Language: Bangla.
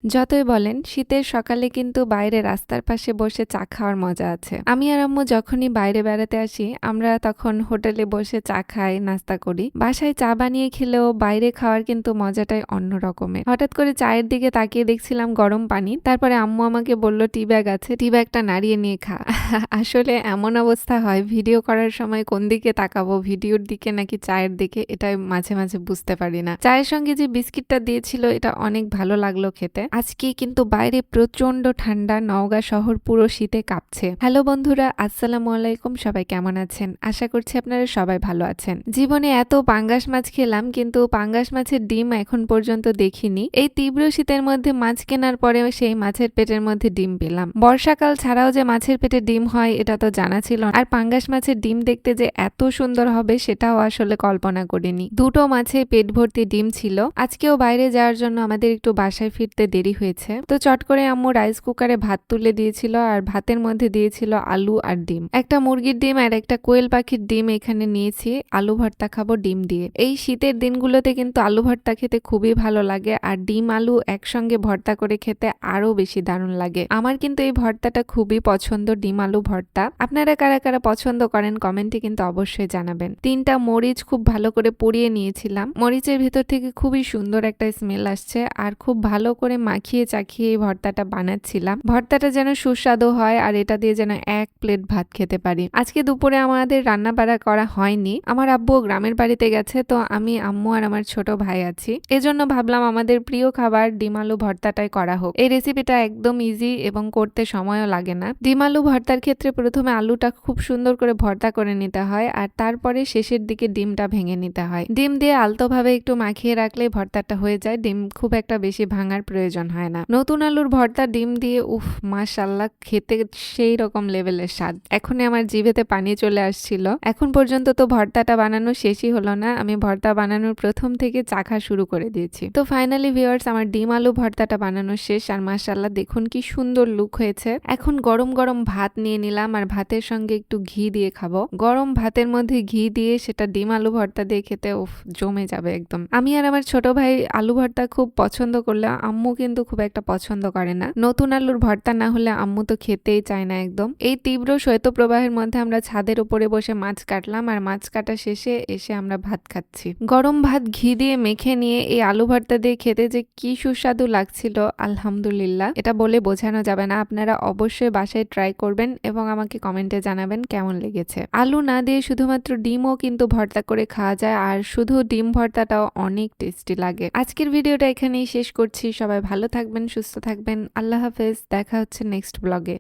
যতই বলেন শীতের সকালে কিন্তু বাইরে রাস্তার পাশে বসে চা খাওয়ার মজা আছে। আমি আর আম্মু যখনই বাইরে বেড়াতে আসি আমরা তখন হোটেলে বসে চা খাই, নাস্তা করি। বাসায় চা বানিয়ে খেলেও বাইরে খাওয়ার কিন্তু মজাটাই অন্য রকমের। হঠাৎ করে চায়ের দিকে তাকিয়ে দেখছিলাম গরম পানি, তারপরে আম্মু আমাকে বলল টি ব্যাগ আছে, টি ব্যাগটা নাড়িয়ে নিয়ে খা। আসলে এমন অবস্থা হয় ভিডিও করার সময় কোন দিকে তাকাবো, ভিডিওর দিকে নাকি চায়ের দিকে, এটাই মাঝে মাঝে বুঝতে পারি না। চায়ের সঙ্গে যে বিস্কিটটা দিয়েছিল এটা অনেক ভালো লাগলো খেতে। আজকে কিন্তু বাইরে প্রচন্ড ঠান্ডা, নওগাঁ শহর পুরো শীতে কাঁপছে। হ্যালো বন্ধুরা, আসসালামু আলাইকুম। সবাই কেমন আছেন? আশা করছি আপনারা সবাই ভালো আছেন। জীবনে এত পাঙ্গাস মাছ খেলাম কিন্তু পাঙ্গাস মাছের ডিম এখন পর্যন্ত দেখিনি। এই তীব্র শীতের মধ্যে মাছ কেনার পরে সেই মাছের পেটের মধ্যে ডিম পেলাম। বর্ষাকাল ছাড়াও যে মাছের পেটে ডিম হয় এটা তো জানা ছিল না। আর পাঙ্গাস মাছের ডিম দেখতে যে এত সুন্দর হবে সেটাও আসলে কল্পনা করিনি। দুটো মাছে পেট ভর্তি ডিম ছিল। আজকেও বাইরে যাওয়ার জন্য আমাদের একটু বাসায় ফিরতে দেরি হয়েছে, তো চট করে আম্মু রাইস কুকারে ভাত তুলে দিয়েছিল আর ভাতের মধ্যে দিয়েছিল আলু আর ডিম। একটা মুরগির ডিম আর একটা কোয়েল পাখির ডিম এখানে নিয়েছি। আলু ভর্তা খাবো ডিম দিয়ে। এই শীতের দিনগুলোতে কিন্তু আলু ভর্তা খেতে খুবই ভালো লাগে, আর ডিম আলু একসঙ্গে ভর্তা করে খেতে আরো বেশি দারুণ লাগে। আমার কিন্তু এই ভর্তাটা খুবই পছন্দ, ডিম আলু ভর্তা। আপনারা কারা কারা পছন্দ করেন কমেন্টে কিন্তু অবশ্যই জানাবেন। 3টা মরিচ খুব ভালো করে পুড়িয়ে নিয়েছিলাম। মরিচের ভেতর থেকে খুবই সুন্দর একটা স্মেল আসছে, আর খুব ভালো করে মাখিয়ে চাখিয়ে এই ভর্তাটা বানাচ্ছিলাম। ভর্তাটা যেন সুস্বাদু হয় আর এটা দিয়ে যেন 1 প্লেট ভাত খেতে পারি। আজকে দুপুরে আমাদের রান্না বাড়া করা হয়নি। আমার আব্বু গ্রামের বাড়িতে গেছে, তো আমি, আম্মু আর আমার ছোট ভাই আছি। এজন্য ভাবলাম আমাদের প্রিয় খাবার ডিম আলু ভর্তাটাই করা হোক। এই রেসিপিটা একদম ইজি এবং করতে সময়ও লাগে না। ডিম আলু ভর্তার ক্ষেত্রে প্রথমে আলুটা খুব সুন্দর করে ভর্তা করে নিতে হয় আর তারপরে শেষের দিকে ডিমটা ভেঙে নিতে হয়। ডিম দিয়ে আলতোভাবে একটু মাখিয়ে রাখলে ভর্তাটা হয়ে যায়। ডিম খুব একটা বেশি ভাঙার প্রয়োজন হয় না। নতুন আলুর ভর্তা ডিম দিয়ে উফ, মাশাআল্লাহ, খেতে সেই রকম লেভেলের স্বাদ। এখনই আমার জিভেতে পানি চলে আসছিল। এখন পর্যন্ত তো ভর্তাটা বানানো শেষই হলো না। আমি ভর্তা বানানোর প্রথম থেকে চাখা শুরু করে দিয়েছি। তো ফাইনালি ভিউয়ার্স, আমার ডিম আলু ভর্তাটা বানানো শেষ আর মাশাআল্লাহ দেখুন কি সুন্দর লুক হয়েছে। এখন গরম গরম ভাত নিয়ে নিলাম আর ভাতের সঙ্গে একটু ঘি দিয়ে খাবো। গরম ভাতের মধ্যে ঘি দিয়ে সেটা ডিম আলু ভর্তা দিয়ে খেতে উফ, জমে যাবে একদম। আমি আর আমার ছোট ভাই আলু ভর্তা খুব পছন্দ করলে আম্মু কিন্তু খুব একটা পছন্দ করে না। নতুন আলুর ভর্তা না হলে আম্মু তো খেতেই চায় না একদম। এই তীব্র শৈত্যপ্রবাহের মধ্যে আমরা ছাদের উপরে বসে মাছ কাটলাম আর মাছ কাটা শেষে এসে আমরা ভাত খাচ্ছি। গরম ভাত ঘি দিয়ে মেখে নিয়ে এই আলু ভর্তা দিয়ে খেতে যে কি সুস্বাদু লাগছিল, আলহামদুলিল্লাহ, এটা বলে বোঝানো যাবে না। আপনারা অবশ্যই বাসায় ট্রাই করবেন এবং আমাকে কমেন্টে জানাবেন কেমন লেগেছে। আলু না দিয়ে শুধুমাত্র ডিমও কিন্তু ভর্তা করে খাওয়া যায়, আর শুধু ডিম ভর্তাটাও অনেক টেস্টি লাগে। আজকের ভিডিওটা এখানেই শেষ করছি। সবাই ভালো থাকবেন, সুস্থ থাকবেন। আল্লাহ হাফেজ। দেখা হচ্ছে নেক্সট ব্লগে।